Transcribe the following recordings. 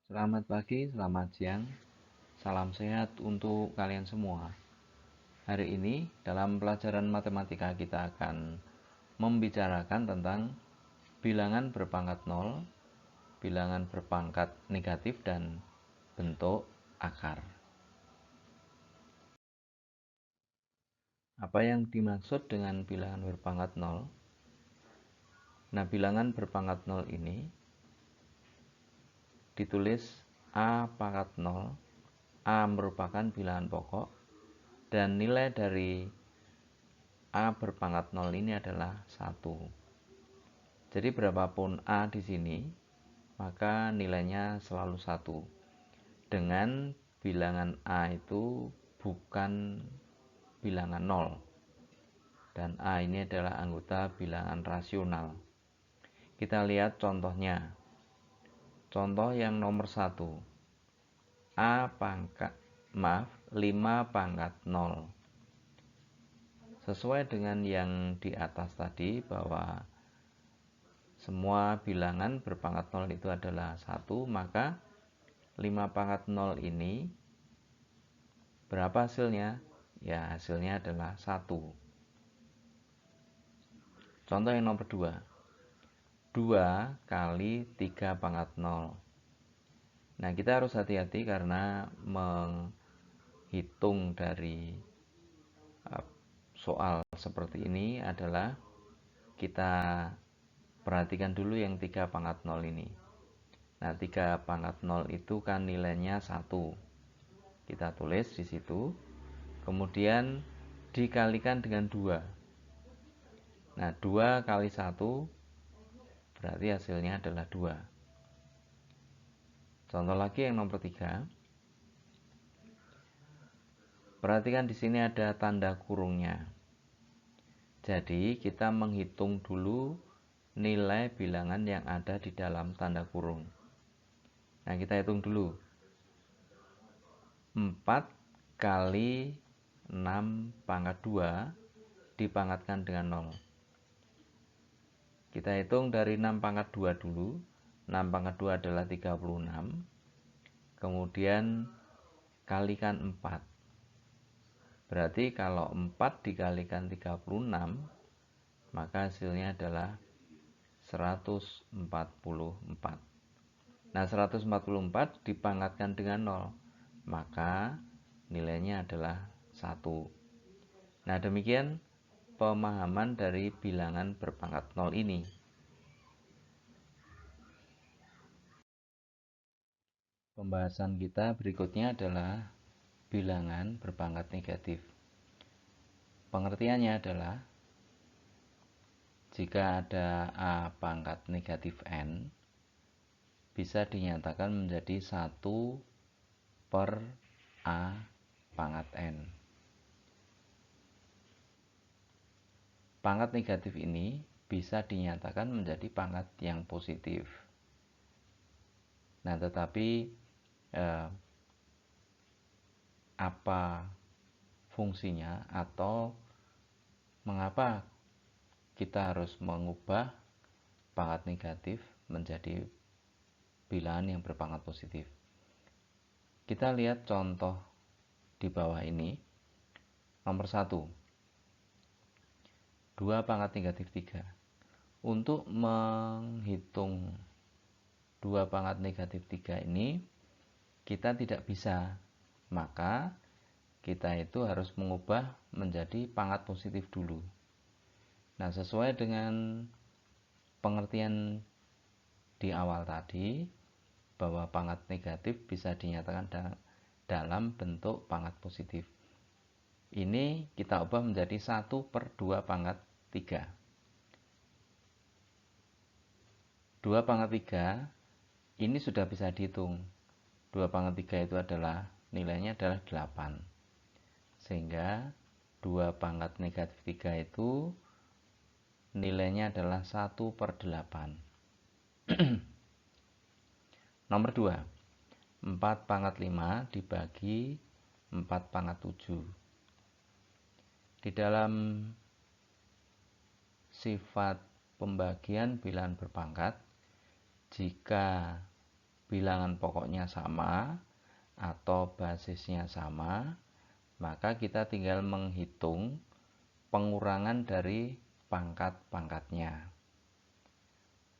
Selamat pagi, selamat siang, salam sehat untuk kalian semua. Hari ini dalam pelajaran matematika kita akan membicarakan tentang bilangan berpangkat 0, bilangan berpangkat negatif, dan bentuk akar. Apa yang dimaksud dengan bilangan berpangkat 0? Nah, bilangan berpangkat 0 ini ditulis A pangkat 0. A merupakan bilangan pokok dan nilai dari A berpangkat 0 ini adalah 1. Jadi berapapun A di sini, maka nilainya selalu 1. Dengan bilangan A itu bukan bilangan 0. Dan A ini adalah anggota bilangan rasional. Kita lihat contohnya. Contoh yang nomor 1. A pangkat 5 pangkat 0. Sesuai dengan yang di atas tadi bahwa semua bilangan berpangkat 0 itu adalah 1, maka 5 pangkat 0 ini berapa hasilnya? Ya, hasilnya adalah 1. Contoh yang nomor 2. 2 kali 3 pangkat 0. Nah, kita harus hati-hati karena menghitung dari soal seperti ini adalah kita perhatikan dulu yang 3 pangkat 0 ini. Nah, 3 pangkat 0 itu kan nilainya 1. Kita tulis di situ. Kemudian dikalikan dengan 2. Nah, 2 kali 1 berarti hasilnya adalah 2. Contoh lagi yang nomor 3. Perhatikan di sini ada tanda kurungnya. Jadi, kita menghitung dulu nilai bilangan yang ada di dalam tanda kurung. Nah, kita hitung dulu. 4 kali 6 pangkat 2 dipangkatkan dengan 0. Kita hitung dari 6 pangkat 2 dulu. 6 pangkat 2 adalah 36. Kemudian kalikan 4. Berarti kalau 4 dikalikan 36, maka hasilnya adalah 144. Nah, 144 dipangkatkan dengan 0, maka nilainya adalah 1. Nah, demikian pemahaman dari bilangan berpangkat 0 ini. Pembahasan kita berikutnya adalah bilangan berpangkat negatif. Pengertiannya adalah jika ada A pangkat negatif N, bisa dinyatakan menjadi 1 per A pangkat N. Pangkat negatif ini bisa dinyatakan menjadi pangkat yang positif. Nah, tetapi apa fungsinya atau mengapa kita harus mengubah pangkat negatif menjadi bilangan yang berpangkat positif? Kita lihat contoh di bawah ini. Nomor 1. 2 pangkat negatif 3. Untuk menghitung 2 pangkat negatif 3 ini, kita tidak bisa. Maka kita itu harus mengubah menjadi pangkat positif dulu. Nah, sesuai dengan pengertian di awal tadi, bahwa pangkat negatif bisa dinyatakan dalam bentuk pangkat positif. Ini kita ubah menjadi 1 per 2 pangkat 3. 2 pangkat 3 ini sudah bisa dihitung. 2 pangkat 3 itu adalah nilainya adalah 8. Sehingga 2 pangkat negatif 3 itu nilainya adalah 1 per 8. Nomor 2. 4 pangkat 5 dibagi 4 pangkat 7. Di dalam sifat pembagian bilangan berpangkat, jika bilangan pokoknya sama atau basisnya sama, maka kita tinggal menghitung pengurangan dari pangkat-pangkatnya.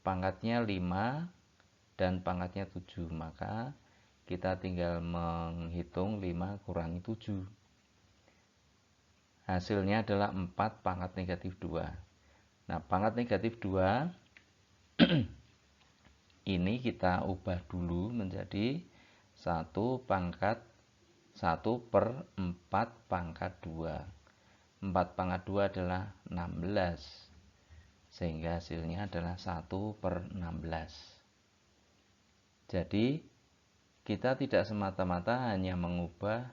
Pangkatnya 5 dan pangkatnya 7, maka kita tinggal menghitung 5 kurangi 7. Hasilnya adalah 4 pangkat negatif 2. Nah, pangkat negatif 2 ini kita ubah dulu menjadi 1 pangkat 1 per 4 pangkat 2. 4 pangkat 2 adalah 16. Sehingga hasilnya adalah 1 per 16. Jadi, kita tidak semata-mata hanya mengubah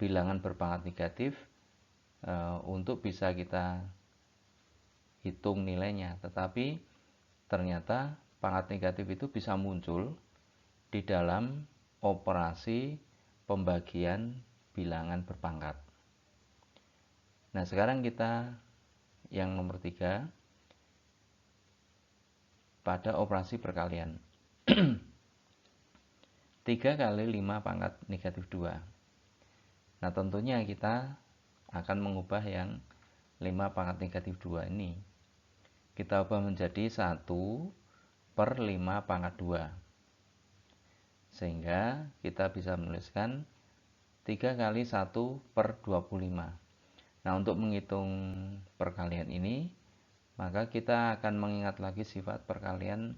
bilangan berpangkat negatif untuk bisa kita hitung nilainya, tetapi ternyata pangkat negatif itu bisa muncul di dalam operasi pembagian bilangan berpangkat. Nah, sekarang kita yang nomor 3 pada operasi perkalian. 3 kali 5 pangkat negatif 2. Nah, tentunya kita akan mengubah yang 5 pangkat negatif 2 ini. Kita ubah menjadi 1 per 5 pangkat 2. Sehingga kita bisa menuliskan 3 kali 1 per 25. Nah, untuk menghitung perkalian ini, maka kita akan mengingat lagi sifat perkalian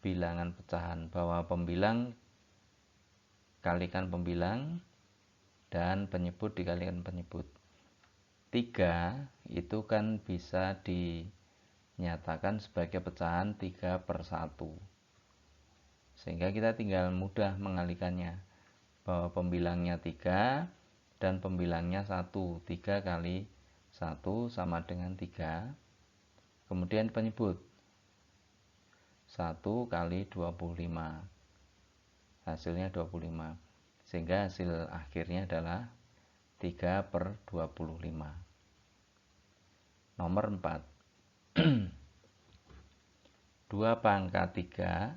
bilangan pecahan, bahwa pembilang kalikan pembilang dan penyebut dikalikan penyebut. 3 itu kan bisa dinyatakan sebagai pecahan 3 per 1. Sehingga kita tinggal mudah mengalikannya, bahwa pembilangnya 3 dan pembilangnya 1. 3 kali 1 sama dengan 3. Kemudian penyebut 1 kali 25. Hasilnya 25. Sehingga hasil akhirnya adalah 3 per 25. Nomor 4. 2 pangkat 3,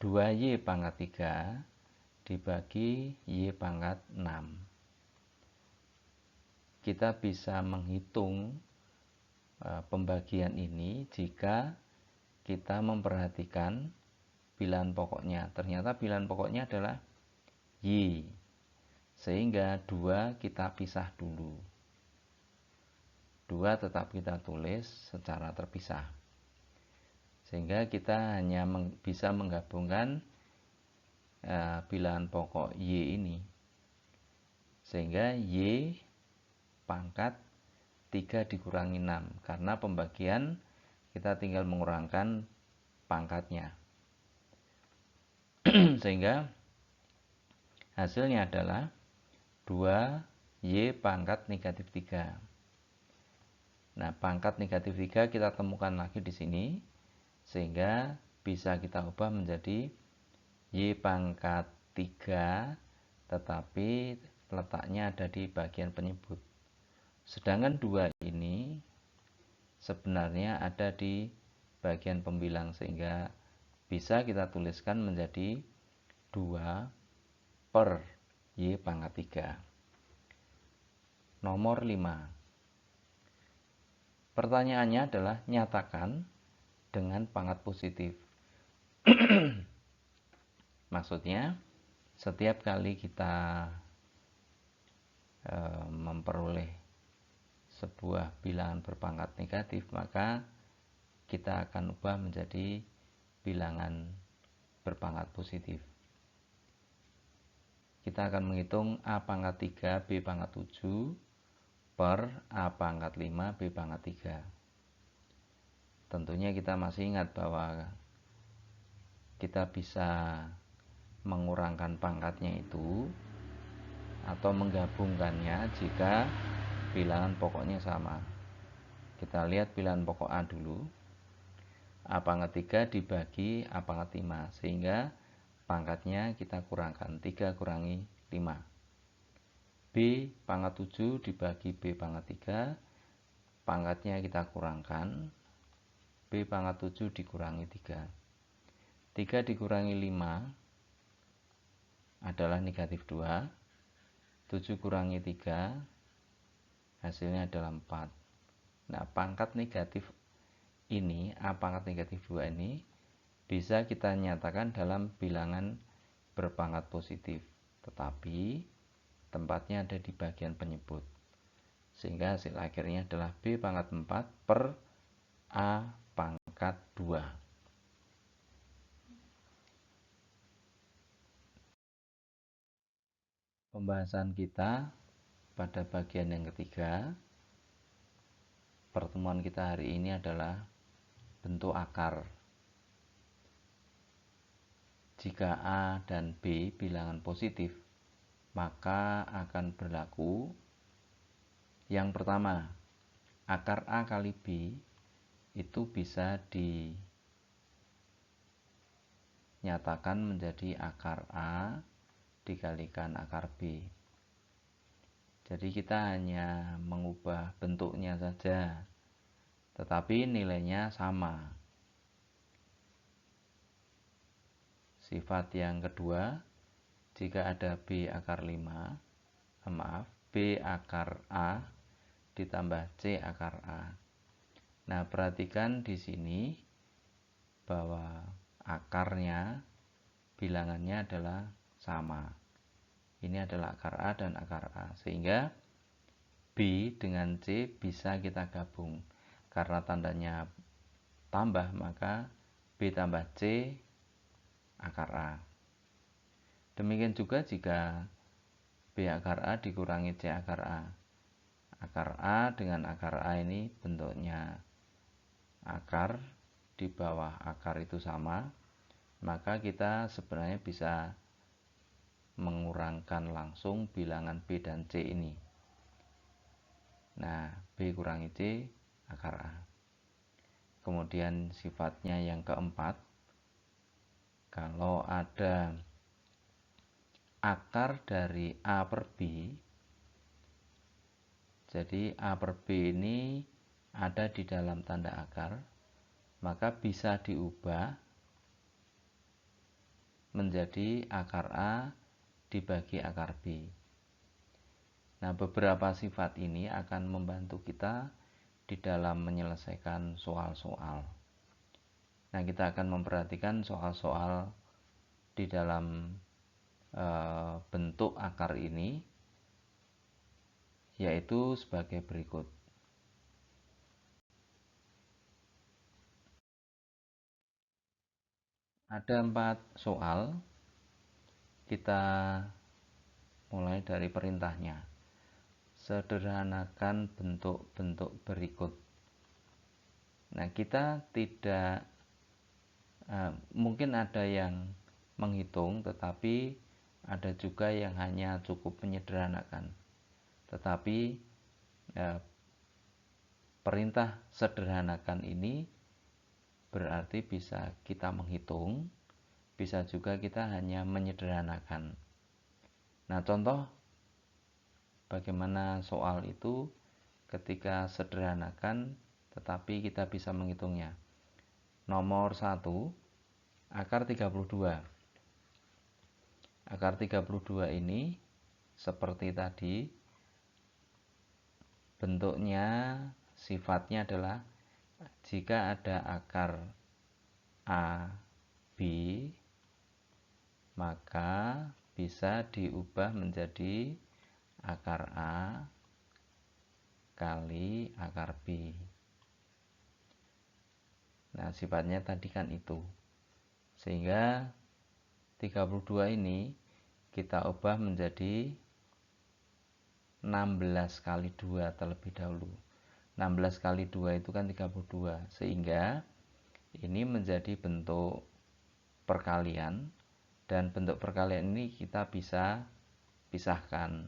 2Y pangkat 3 dibagi Y pangkat 6. Kita bisa menghitung pembagian ini jika kita memperhatikan bilangan pokoknya. Ternyata bilangan pokoknya adalah Y. Sehingga 2 kita pisah dulu. 2 tetap kita tulis secara terpisah. Sehingga kita hanya bisa menggabungkan bilangan pokok Y ini. Sehingga Y pangkat 3 dikurangi 6. Karena pembagian kita tinggal mengurangkan pangkatnya. Sehingga hasilnya adalah 2Y pangkat negatif 3. Nah, pangkat negatif 3 kita temukan lagi di sini. Sehingga bisa kita ubah menjadi Y pangkat 3, tetapi letaknya ada di bagian penyebut. Sedangkan 2 ini sebenarnya ada di bagian pembilang, sehingga bisa kita tuliskan menjadi 2 per Y pangkat 3. Nomor 5. Pertanyaannya adalah nyatakan dengan pangkat positif. Maksudnya, setiap kali kita memperoleh sebuah bilangan berpangkat negatif, maka kita akan ubah menjadi bilangan berpangkat positif. Kita akan menghitung A pangkat 3, B pangkat 7 per A pangkat 5, B pangkat 3. Tentunya kita masih ingat bahwa kita bisa mengurangkan pangkatnya itu atau menggabungkannya jika bilangan pokoknya sama. Kita lihat bilangan pokok A dulu. A pangkat 3 dibagi A pangkat 5, sehingga pangkatnya kita kurangkan 3 kurangi 5. B pangkat 7 dibagi B pangkat 3, pangkatnya kita kurangkan B pangkat 7 dikurangi 3. 3 dikurangi 5 adalah negatif 2. 7 kurangi 3 hasilnya adalah 4. Nah, pangkat negatif ini, A pangkat negatif 2 ini bisa kita nyatakan dalam bilangan berpangkat positif, tetapi tempatnya ada di bagian penyebut. Sehingga hasil akhirnya adalah B pangkat 4 per A pangkat 2. Pembahasan kita pada bagian yang ketiga, pertemuan kita hari ini adalah bentuk akar. Jika A dan B bilangan positif, maka akan berlaku yang pertama, akar A kali B itu bisa dinyatakan menjadi akar A dikalikan akar B. Jadi kita hanya mengubah bentuknya saja, tetapi nilainya sama. Sifat yang kedua, jika ada B akar 5, B akar A ditambah C akar A. Nah, perhatikan di sini bahwa akarnya, bilangannya adalah sama. Ini adalah akar A dan akar A, sehingga B dengan C bisa kita gabung. Karena tandanya tambah, maka B tambah C akar A. Demikian juga jika B akar A dikurangi C akar A. Akar A dengan akar A ini bentuknya akar, di bawah akar itu sama, maka kita sebenarnya bisa mengurangkan langsung bilangan B dan C ini. Nah, B kurangi C akar A. Kemudian sifatnya yang keempat, kalau ada akar dari A per B, jadi A per B ini ada di dalam tanda akar, maka bisa diubah menjadi akar A dibagi akar B. Nah, beberapa sifat ini akan membantu kita di dalam menyelesaikan soal-soal. Nah, kita akan memperhatikan soal-soal di dalam bentuk akar ini, yaitu sebagai berikut. Ada 4 soal, kita mulai dari perintahnya. Sederhanakan bentuk-bentuk berikut. Nah, kita tidak mungkin ada yang menghitung, tetapi ada juga yang hanya cukup menyederhanakan. Tetapi perintah sederhanakan ini berarti bisa kita menghitung, bisa juga kita hanya menyederhanakan. Nah, contoh bagaimana soal itu ketika sederhanakan tetapi kita bisa menghitungnya. Nomor 1, akar 32. Akar 32 ini seperti tadi, bentuknya, sifatnya adalah jika ada akar A, B, maka bisa diubah menjadi akar A kali akar B. Nah, sifatnya tadi kan itu. Sehingga 32 ini kita ubah menjadi 16 kali 2 terlebih dahulu. 16 kali 2 itu kan 32, sehingga ini menjadi bentuk perkalian, dan bentuk perkalian ini kita bisa pisahkan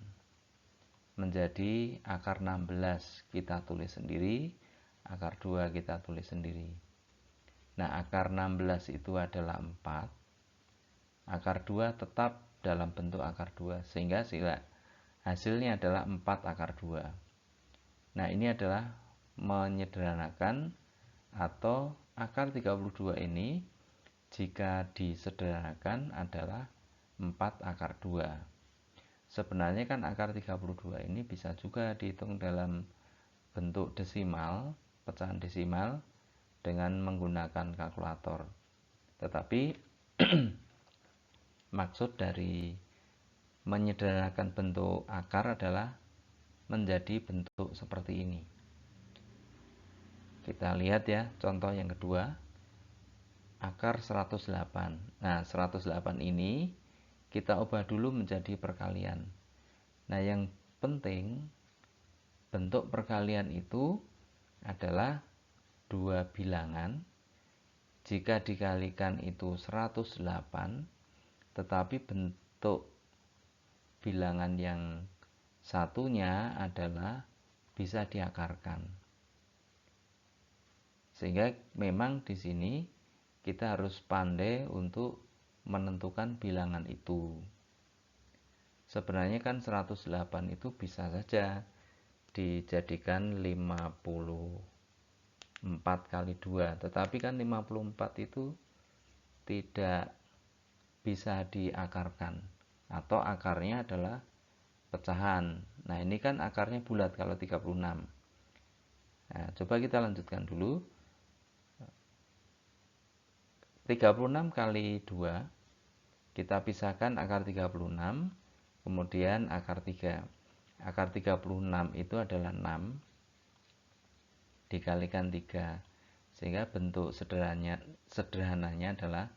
menjadi akar 16 kita tulis sendiri, akar 2 kita tulis sendiri. Nah, akar 16 itu adalah 4, akar 2 tetap dalam bentuk akar 2, sehingga hasilnya adalah 4 akar 2. Nah, ini adalah menyederhanakan atau akar 32 ini jika disederhanakan adalah 4 akar 2. Sebenarnya kan akar 32 ini bisa juga dihitung dalam bentuk desimal, pecahan desimal dengan menggunakan kalkulator. Tetapi maksud dari menyederhanakan bentuk akar adalah menjadi bentuk seperti ini. Kita lihat ya, contoh yang kedua, akar 108. Nah, 108 ini kita ubah dulu menjadi perkalian. Nah, yang penting bentuk perkalian itu adalah dua bilangan. Jika dikalikan itu 108, tetapi bentuk bilangan yang satunya adalah bisa diakarkan. Sehingga memang di sini kita harus pandai untuk menentukan bilangan itu. Sebenarnya kan 108 itu bisa saja dijadikan 54 kali 2, tetapi kan 54 itu tidak bisa diakarkan, atau akarnya adalah pecahan. Nah, ini kan akarnya bulat kalau 36. Nah, coba kita lanjutkan dulu. 36 kali 2, kita pisahkan akar 36, kemudian akar 3. Akar 36 itu adalah 6 dikalikan 3, sehingga bentuk sederhananya adalah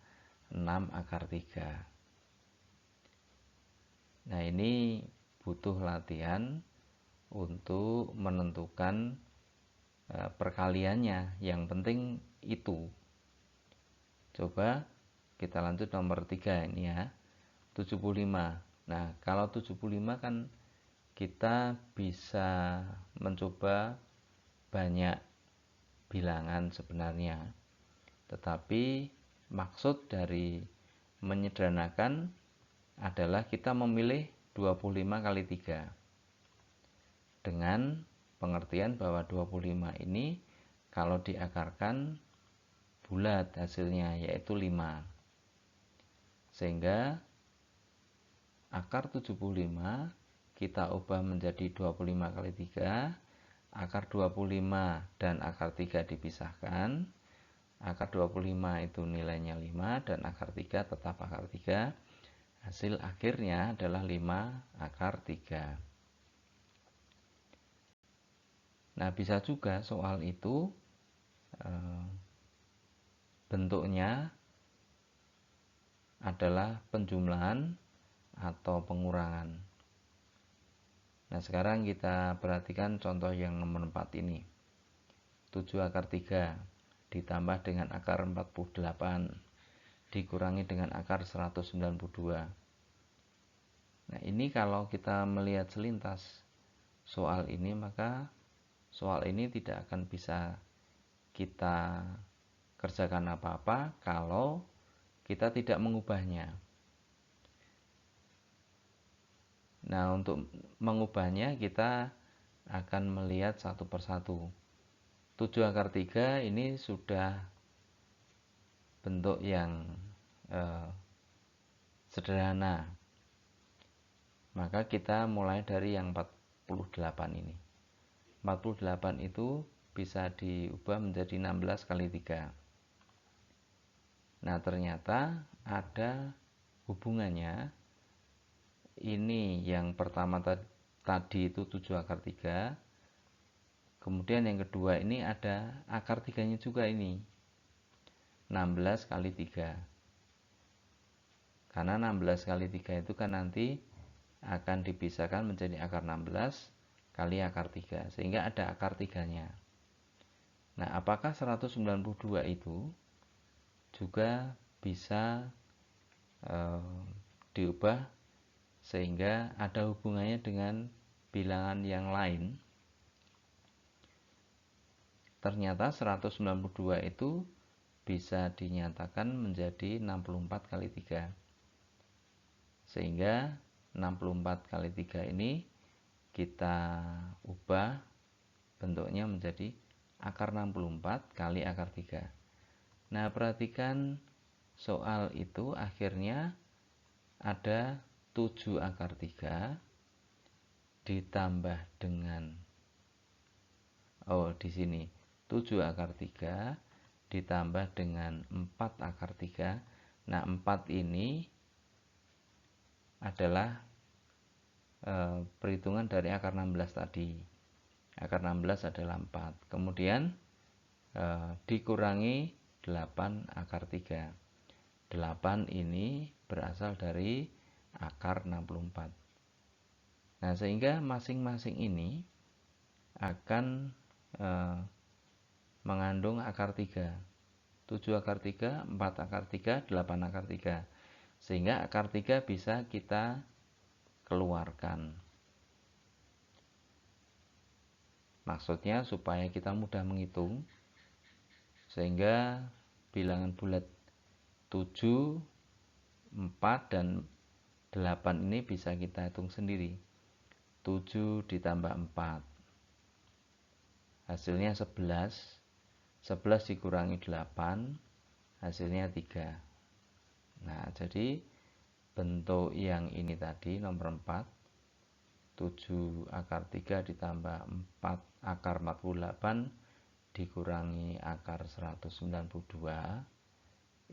6 akar 3. Nah, ini butuh latihan untuk menentukan perkaliannya. Yang penting itu. Coba kita lanjut nomor 3 ini ya, 75. Nah, kalau 75 kan kita bisa mencoba banyak bilangan sebenarnya. Tetapi maksud dari menyederhanakan adalah kita memilih 25 kali 3. Dengan pengertian bahwa 25 ini kalau diakarkan bulat hasilnya, yaitu 5. Sehingga akar 75 kita ubah menjadi 25 kali 3. Akar 25 dan akar 3 dipisahkan. Akar 25 itu nilainya 5 dan akar 3 tetap akar 3. Hasil akhirnya adalah 5 akar 3. Nah, bisa juga soal itu bentuknya adalah penjumlahan atau pengurangan. Nah, sekarang kita perhatikan contoh yang nomor 4 ini. 7 akar 3 ditambah dengan akar 48 dikurangi dengan akar 192. Nah, ini kalau kita melihat selintas soal ini, maka soal ini tidak akan bisa kita kerjakan apa-apa kalau kita tidak mengubahnya. Nah, untuk mengubahnya kita akan melihat satu persatu. 7 akar 3 ini sudah bentuk yang sederhana. Maka kita mulai dari yang 48 ini. 48 itu bisa diubah menjadi 16 kali 3. Nah, ternyata ada hubungannya. Ini yang pertama tadi itu 7 akar 3. Kemudian yang kedua ini ada akar 3-nya juga ini. 16 kali 3. Karena 16 kali 3 itu kan nanti akan dipisahkan menjadi akar 16 kali akar 3. Sehingga ada akar 3-nya. Nah, apakah 192 itu juga bisa diubah sehingga ada hubungannya dengan bilangan yang lain? Ternyata 192 itu bisa dinyatakan menjadi 64 kali 3. Sehingga 64 kali 3 ini kita ubah bentuknya menjadi akar 64 kali akar 3. Nah, perhatikan soal itu akhirnya ada 7 akar 3 ditambah dengan di sini 7 akar 3 ditambah dengan 4 akar 3. Nah, 4 ini adalah perhitungan dari akar 16 tadi. Akar 16 adalah 4. Kemudian dikurangi 8 akar 3. 8 ini berasal dari akar 64. Nah, sehingga masing-masing ini akan mengandung akar 3. 7 akar 3, 4 akar 3, 8 akar 3. Sehingga akar 3 bisa kita keluarkan. Maksudnya supaya kita mudah menghitung, sehingga bilangan bulat 7, 4, dan 8 ini bisa kita hitung sendiri. 7 ditambah 4 hasilnya 11. 11 dikurangi 8 hasilnya 3. Nah, jadi bentuk yang ini tadi nomor 4, 7 akar 3 ditambah 4 akar 48 dikurangi akar 192,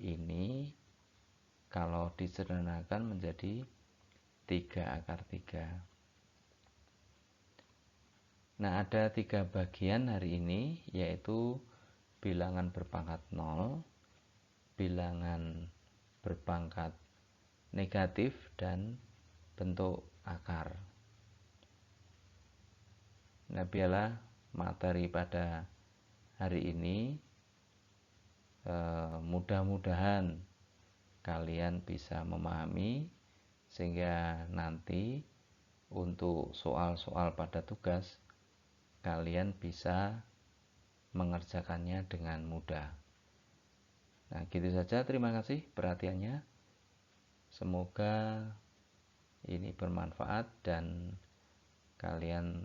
ini kalau disederhanakan menjadi 3 akar 3. Nah, ada 3 bagian hari ini, yaitu bilangan berpangkat 0, bilangan berpangkat negatif, dan bentuk akar. Nah, biarlah materi pada hari ini mudah-mudahan kalian bisa memahami, sehingga nanti untuk soal-soal pada tugas kalian bisa mengerjakannya dengan mudah. Nah, gitu saja. Terima kasih perhatiannya. Semoga ini bermanfaat dan kalian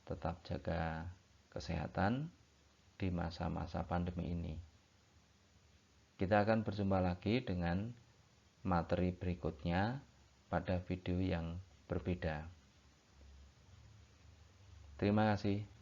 tetap jaga kesehatan di masa-masa pandemi ini. Kita akan berjumpa lagi dengan materi berikutnya pada video yang berbeda. Terima kasih.